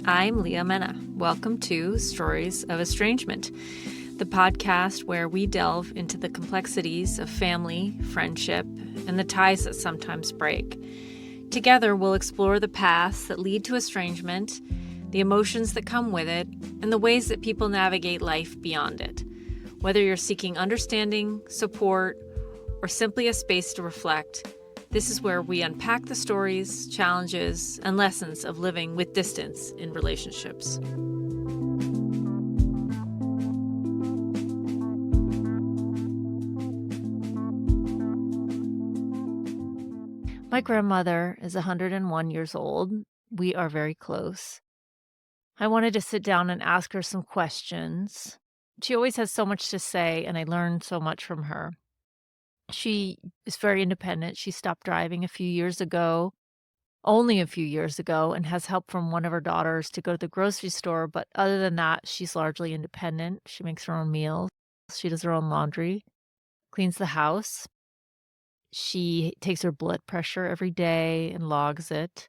I'm Leah Mena. Welcome to Stories of Estrangement, the podcast where we delve into the complexities of family, friendship, and the ties that sometimes break. Together, we'll explore the paths that lead to estrangement, the emotions that come with it, and the ways that people navigate life beyond it. Whether you're seeking understanding, support, or simply a space to reflect, this is where we unpack the stories, challenges, and lessons of living with distance in relationships. My grandmother is 101 years old. We are very close. I wanted to sit down and ask her some questions. She always has so much to say, and I learned so much from her. She is very independent. She stopped driving a few years ago, only a few years ago, and has help from one of her daughters to go to the grocery store. But other than that, she's largely independent. She makes her own meals. She does her own laundry, cleans the house. She takes her blood pressure every day and logs it.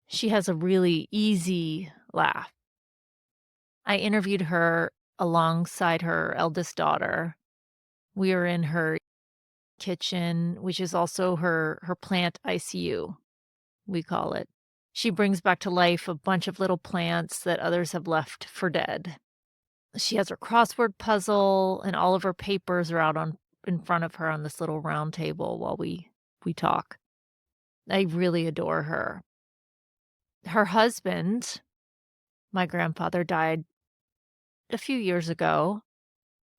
She has a really easy laugh. I interviewed her alongside her eldest daughter. We are in her kitchen, which is also her plant ICU, we call it. She brings back to life a bunch of little plants that others have left for dead. She has her crossword puzzle, and all of her papers are out in front of her on this little round table while we talk. I really adore her. Her husband, my grandfather, died a few years ago.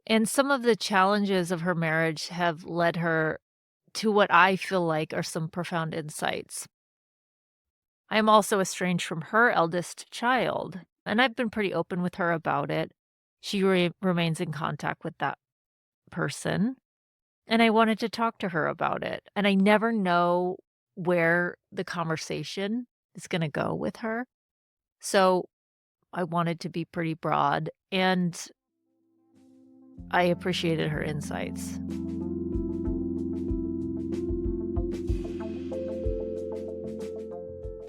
And some of the challenges of her marriage have led her to what I feel like are some profound insights. I am also estranged from her eldest child, and I've been pretty open with her about it. She remains in contact with that person, and I wanted to talk to her about it. And I never know where the conversation is going to go with her. So I wanted to be pretty broad, and I appreciated her insights.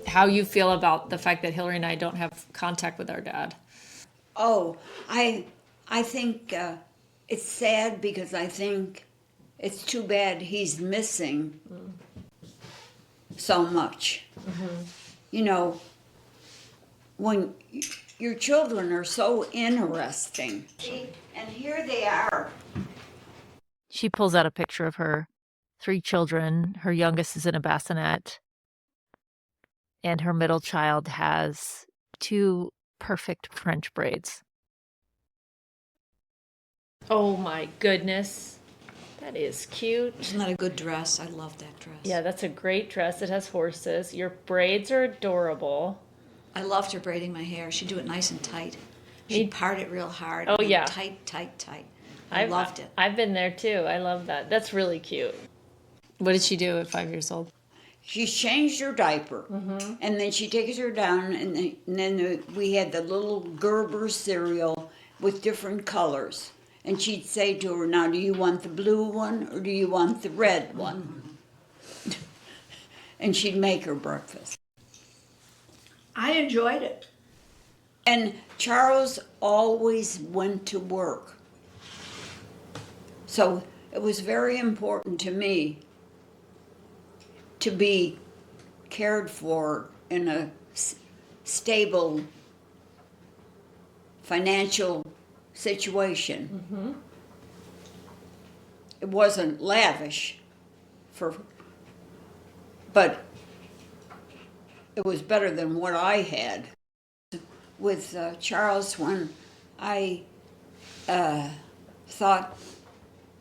How you feel about the fact that Hillary and I don't have contact with our dad? Oh, I think it's sad because I think it's too bad he's missing so much. Mm-hmm. You know, when your children are so interesting. And here they are. She pulls out a picture of her 3 children. Her youngest is in a bassinet, and her middle child has 2 perfect French braids. Oh my goodness. That is cute. Isn't that a good dress? I love that dress. Yeah, that's a great dress. It has horses. Your braids are adorable. I loved her braiding my hair. She'd do it nice and tight. She'd part it real hard. Oh, yeah. Tight. I loved it. I've been there too. I love that. That's really cute. What did she do at 5 years old? She changed her diaper, and then she takes her down, and then we had the little Gerber cereal with different colors. And she'd say to her, now, do you want the blue one or do you want the red one? And she'd make her breakfast. I enjoyed it. And Charles always went to work. So it was very important to me to be cared for in a stable financial situation. Mm-hmm. It wasn't lavish, but it was better than what I had. With Charles, when I thought,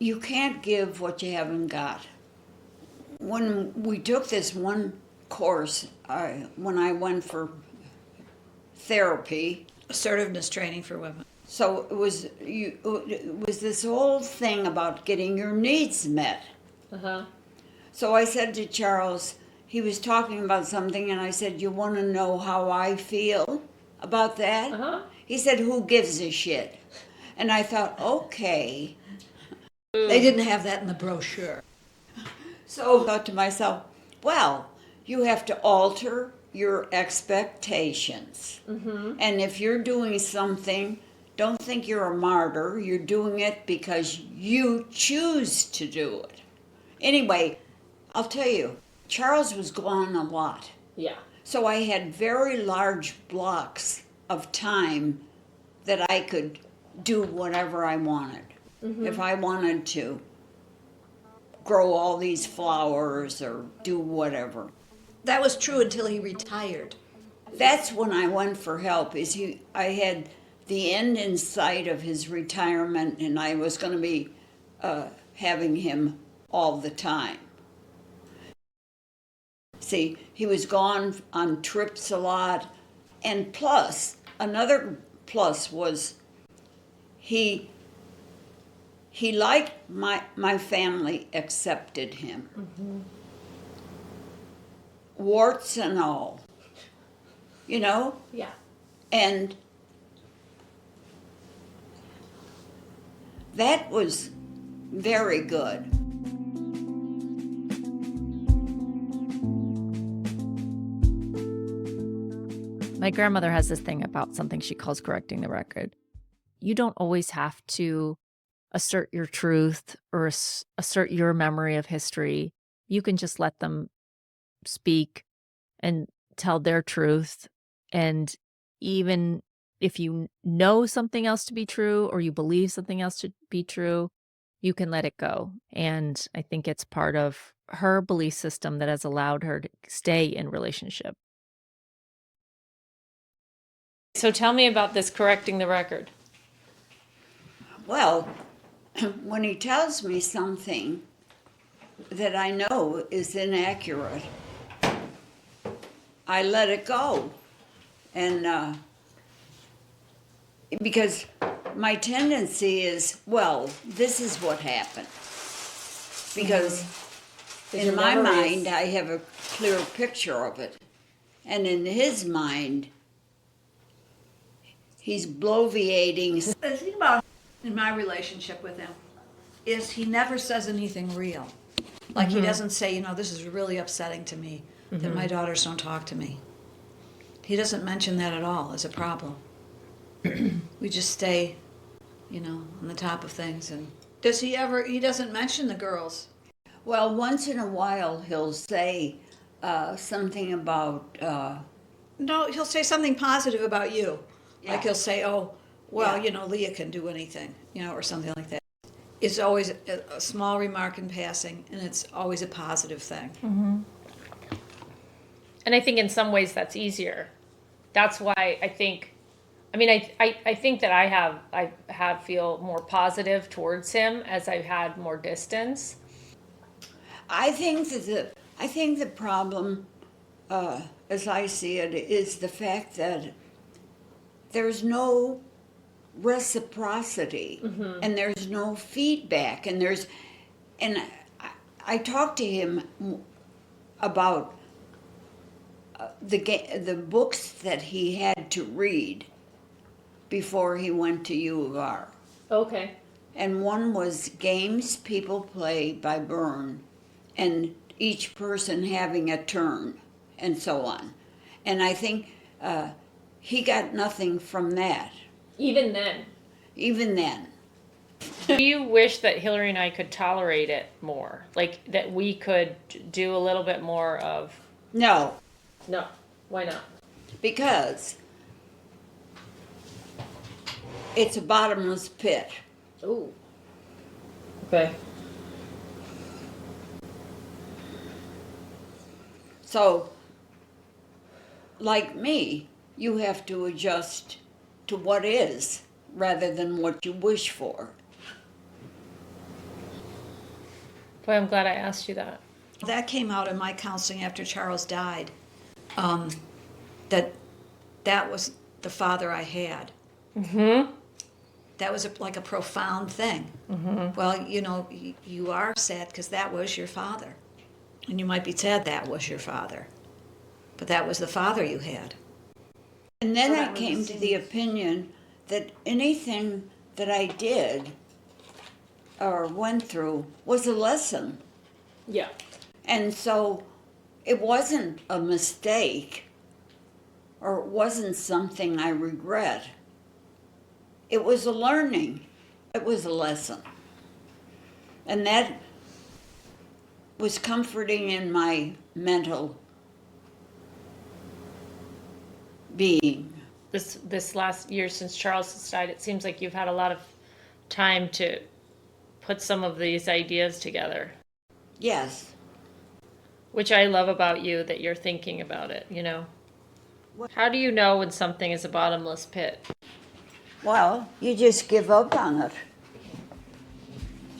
you can't give what you haven't got. When we took this one course, when I went for therapy, Assertiveness training for women. so it was this whole thing about getting your needs met. Uh-huh. So I said to Charles, he was talking about something, and I said, you want to know how I feel about that? Uh-huh. He said, who gives a shit? And I thought, okay. They didn't have that in the brochure. So I thought to myself, well, you have to alter your expectations. And if you're doing something, don't think you're a martyr. You're doing it because you choose to do it. Anyway, I'll tell you, Charles was gone a lot. Yeah. So I had very large blocks of time that I could do whatever I wanted. If I wanted to grow all these flowers or do whatever. That was true until he retired. That's when I went for help. I had the end in sight of his retirement, and I was going to be having him all the time. See, he was gone on trips a lot, and plus, another plus was he liked my family accepted him. Warts and all. You know? Yeah. And that was very good. My grandmother has this thing about something she calls correcting the record. You don't always have to assert your truth or assert your memory of history. You can just let them speak and tell their truth. And even if you know something else to be true or you believe something else to be true, you can let it go. And I think it's part of her belief system that has allowed her to stay in relationship. So tell me about this correcting the record. Well, when he tells me something that I know is inaccurate, I let it go. And because my tendency is, well, this is what happened. Because in my mind, I have a clear picture of it. And in his mind, he's bloviating. The thing about in my relationship with him is he never says anything real. Like he doesn't say, this is really upsetting to me that my daughters don't talk to me. He doesn't mention that at all as a problem. We just stay, on the top of things. And he doesn't mention the girls. Well, once in a while he'll say something about... No, he'll say something positive about you. Yeah. Like he'll say, oh, well, Yeah. Leah can do anything, or something like that. It's always a small remark in passing, and it's always a positive thing. And I think in some ways that's easier. That's why I think, I think that I have feel more positive towards him as I've had more distance. I think the problem, as I see it, is the fact that there's no reciprocity and there's no feedback and I talked to him about the books that he had to read before he went to U of R. Okay. And one was Games People Play by Byrne, and each person having a turn, and so on. And I think he got nothing from that. Even then. Even then. Do you wish that Hillary and I could tolerate it more? Like that we could do a little bit more of... No, No. Why not? because it's a bottomless pit. Ooh. Okay. So, like me, you have to adjust to what is rather than what you wish for. Boy, I'm glad I asked you that. That came out in my counseling after Charles died. That was the father I had. That was like a profound thing. Well, you are sad because that was your father. And you might be sad that was your father. But that was the father you had. And then So I that was came the to the opinion that anything that I did or went through was a lesson. Yeah. And so it wasn't a mistake. or it wasn't something I regret. It was a learning. It was a lesson. And that was comforting in my mental being. This last year since Charles has died, it seems like you've had a lot of time to put some of these ideas together, Yes. which I love about you, that you're thinking about it, you know? How do you know when something is a bottomless pit? Well, you just give up on it.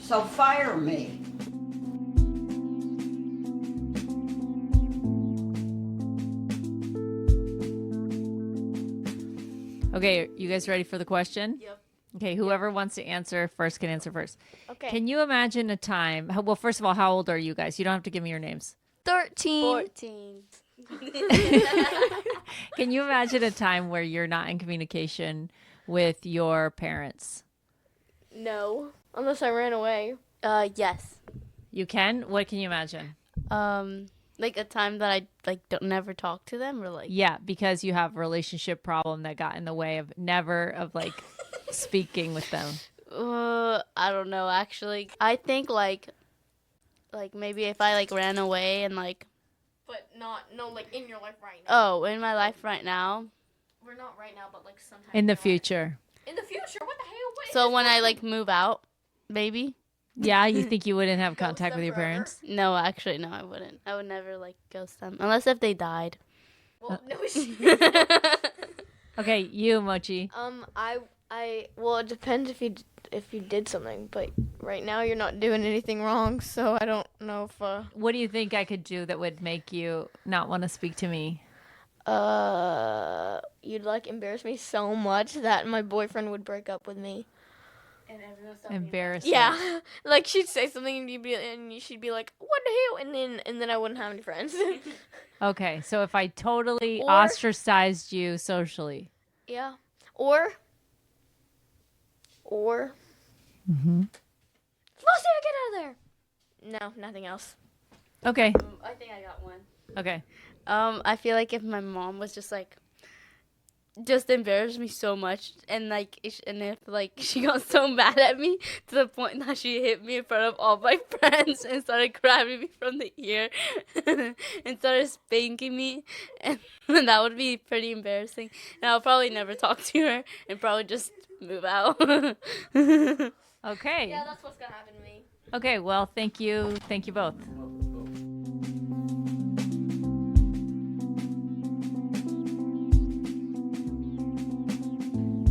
So fire me. Okay, you guys ready for the question? Yep. Okay, whoever wants to answer first can answer first. Okay. Can you imagine a time? Well, first of all, how old are you guys? You don't have to give me your names. 13. 14. Can you imagine a time where you're not in communication with your parents? No. Unless I ran away. Yes. You can? What can you imagine? Like a time that I don't never talk to them, or like. Yeah, because you have a relationship problem that got in the way of speaking with them. I don't know actually. I think like maybe if I like ran away and like. But like in your life right now. Oh, in my life right now. We're not right now, but like sometime In the your life. future. In the future? What the hell? What So is when that? I like move out, maybe. Yeah, you think you wouldn't have Ghost contact them with your forever? parents? No, actually, no, I wouldn't. I would never like ghost them unless if they died. Well, no shit. Okay, you, Mochi. Well, it depends if you did something, but right now you're not doing anything wrong, so I don't know if What do you think I could do that would make you not want to speak to me? you'd like embarrass me so much that my boyfriend would break up with me. And everyone's Embarrassing. Yeah, like she'd say something and she'd be like, "What the hell?" and then I wouldn't have any friends. Okay, so if I totally Or- ostracized you socially. Yeah, or. Flossie, get out of there! No, nothing else. Okay, I think I got one. okay. I feel like if my mom was just embarrassed me so much, and if like she got so mad at me to the point that she hit me in front of all my friends and started grabbing me from the ear and started spanking me, and that would be pretty embarrassing. And I'll probably never talk to her and probably just move out. Okay. Yeah, that's what's gonna happen to me. Okay, well, thank you. Thank you both.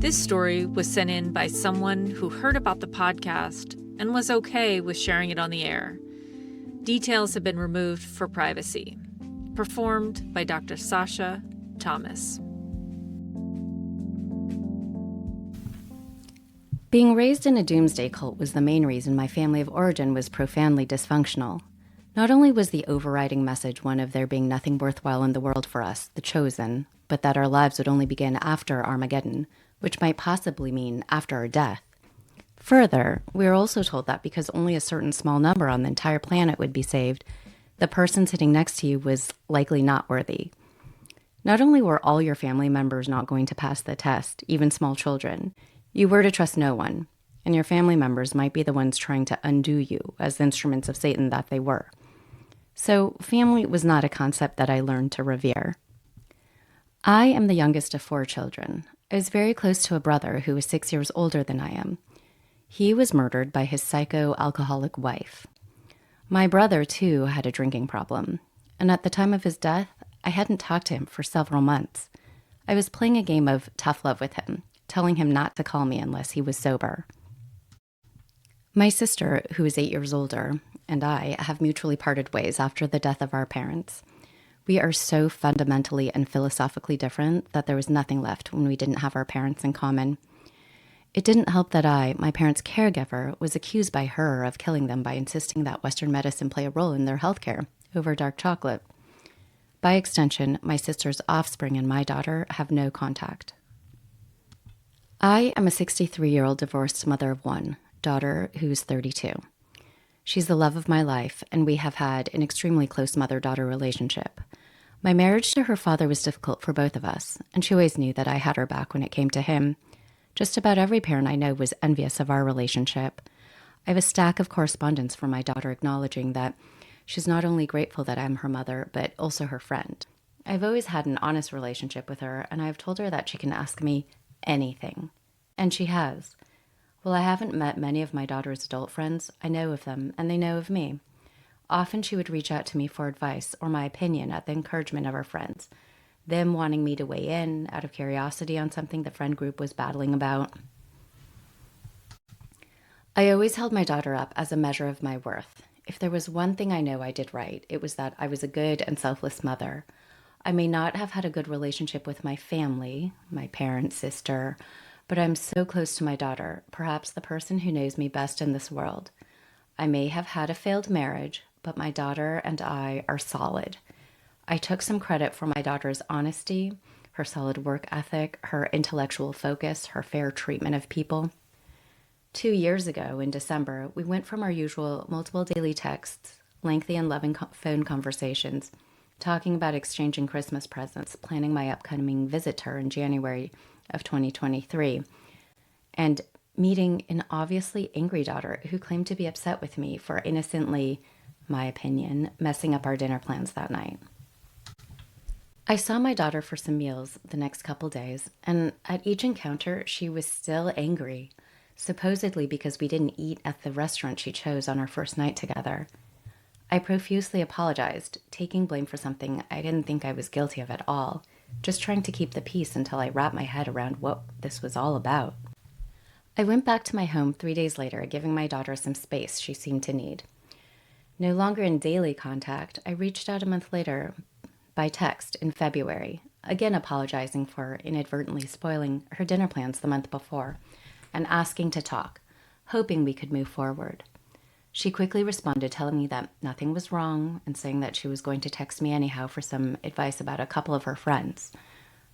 This story was sent in by someone who heard about the podcast and was okay with sharing it on the air. Details have been removed for privacy. Performed by Dr. Sasha Thomas. Being raised in a doomsday cult was the main reason my family of origin was profoundly dysfunctional. Not only was the overriding message one of there being nothing worthwhile in the world for us, the chosen, but that our lives would only begin after Armageddon, which might possibly mean after our death. Further, we were also told that because only a certain small number on the entire planet would be saved, the person sitting next to you was likely not worthy. Not only were all your family members not going to pass the test, even small children, you were to trust no one, and your family members might be the ones trying to undo you as the instruments of Satan that they were. So family was not a concept that I learned to revere. I am the youngest of 4 children. I was very close to a brother who was 6 years older than I am. He was murdered by his psycho-alcoholic wife. My brother, too, had a drinking problem, and at the time of his death, I hadn't talked to him for several months. I was playing a game of tough love with him, telling him not to call me unless he was sober. My sister, who is 8 years older, and I have mutually parted ways after the death of our parents. We are so fundamentally and philosophically different that there was nothing left when we didn't have our parents in common. It didn't help that I, my parents' caregiver, was accused by her of killing them by insisting that Western medicine play a role in their healthcare over dark chocolate. By extension, my sister's offspring and my daughter have no contact. I am a 63-year-old divorced mother of 1, daughter who's 32. She's the love of my life, and we have had an extremely close mother-daughter relationship. My marriage to her father was difficult for both of us, and she always knew that I had her back when it came to him. Just about every parent I know was envious of our relationship. I have a stack of correspondence from my daughter acknowledging that she's not only grateful that I'm her mother, but also her friend. I've always had an honest relationship with her, and I've told her that she can ask me anything. And she has. While I haven't met many of my daughter's adult friends, I know of them, and they know of me. Often she would reach out to me for advice or my opinion at the encouragement of her friends, them wanting me to weigh in out of curiosity on something the friend group was battling about. I always held my daughter up as a measure of my worth. If there was one thing I know I did right, it was that I was a good and selfless mother. I may not have had a good relationship with my family, my parents, sister, but I'm so close to my daughter, perhaps the person who knows me best in this world. I may have had a failed marriage, but my daughter and I are solid. I took some credit for my daughter's honesty, her solid work ethic, her intellectual focus, her fair treatment of people. 2 years ago, in December, we went from our usual multiple daily texts, lengthy and loving phone conversations, talking about exchanging Christmas presents, planning my upcoming visit to her in January of 2023, and meeting an obviously angry daughter who claimed to be upset with me for innocently, my opinion, messing up our dinner plans that night. I saw my daughter for some meals the next couple days, and at each encounter, she was still angry, supposedly because we didn't eat at the restaurant she chose on our first night together. I profusely apologized, taking blame for something I didn't think I was guilty of at all, just trying to keep the peace until I wrapped my head around what this was all about. I went back to my home 3 days later, giving my daughter some space she seemed to need. No longer in daily contact, I reached out a month later by text in February, again apologizing for inadvertently spoiling her dinner plans the month before, and asking to talk, hoping we could move forward. She quickly responded, telling me that nothing was wrong and saying that she was going to text me anyhow for some advice about a couple of her friends.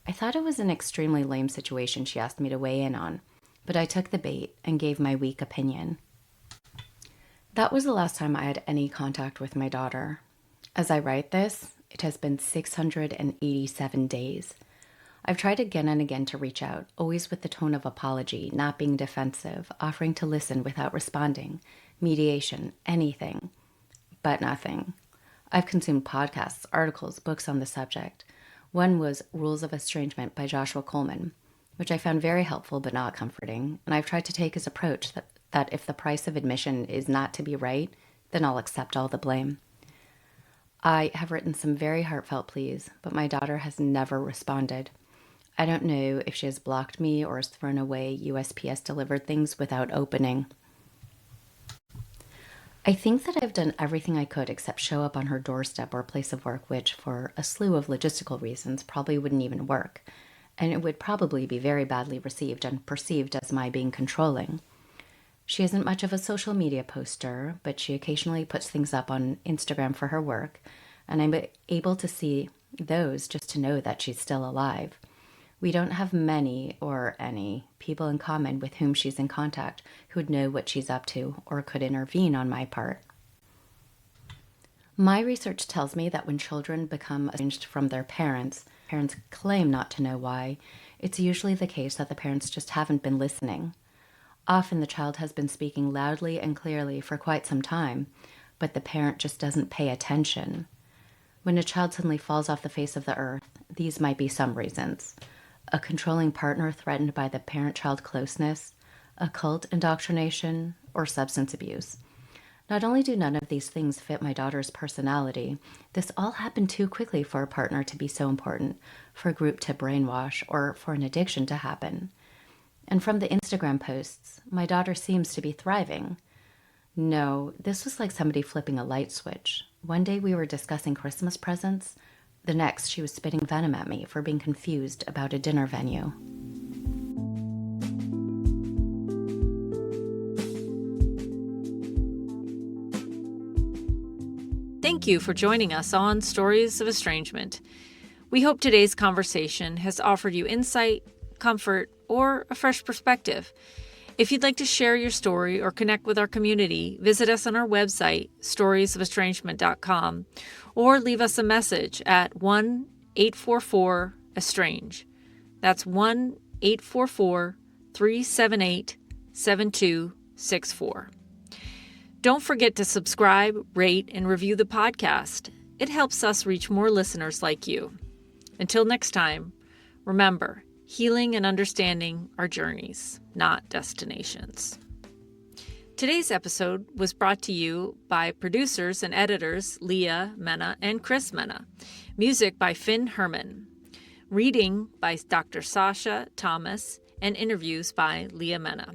I thought it was an extremely lame situation she asked me to weigh in on, but I took the bait and gave my weak opinion. That was the last time I had any contact with my daughter. As I write this, it has been 687 days. I've tried again and again to reach out, always with the tone of apology, not being defensive, offering to listen without responding, mediation, anything, but nothing. I've consumed podcasts, articles, books on the subject. One was Rules of Estrangement by Joshua Coleman, which I found very helpful but not comforting, and I've tried to take his approach that if the price of admission is not to be right, then I'll accept all the blame. I have written some very heartfelt pleas, but my daughter has never responded. I don't know if she has blocked me or has thrown away USPS delivered things without opening. I think that I've done everything I could except show up on her doorstep or place of work, which, for a slew of logistical reasons, probably wouldn't even work, and it would probably be very badly received and perceived as my being controlling. She isn't much of a social media poster, but she occasionally puts things up on Instagram for her work, and I'm able to see those just to know that she's still alive. We don't have many or any people in common with whom she's in contact who would know what she's up to or could intervene on my part. My research tells me that when children become estranged from their parents claim not to know why, it's usually the case that the parents just haven't been listening. Often the child has been speaking loudly and clearly for quite some time, but the parent just doesn't pay attention. When a child suddenly falls off the face of the earth, these might be some reasons. A controlling partner threatened by the parent-child closeness, occult indoctrination, or substance abuse. Not only do none of these things fit my daughter's personality, this all happened too quickly for a partner to be so important, for a group to brainwash, or for an addiction to happen. And from the Instagram posts, my daughter seems to be thriving. No, this was like somebody flipping a light switch. One day we were discussing Christmas presents. The next, she was spitting venom at me for being confused about a dinner venue. Thank you for joining us on Stories of Estrangement. We hope today's conversation has offered you insight, comfort, or a fresh perspective. If you'd like to share your story or connect with our community, visit us on our website, storiesofelstrangement.com, or leave us a message at 1-844-ESTRANGE. That's 1-844-378-7264. Don't forget to subscribe, rate, and review the podcast. It helps us reach more listeners like you. Until next time, remember, healing and understanding are journeys, not destinations. Today's episode was brought to you by producers and editors Leah Mena and Chris Mena. Music by Finn Herman. Reading by Dr. Sasha Thomas, and interviews by Leah Mena.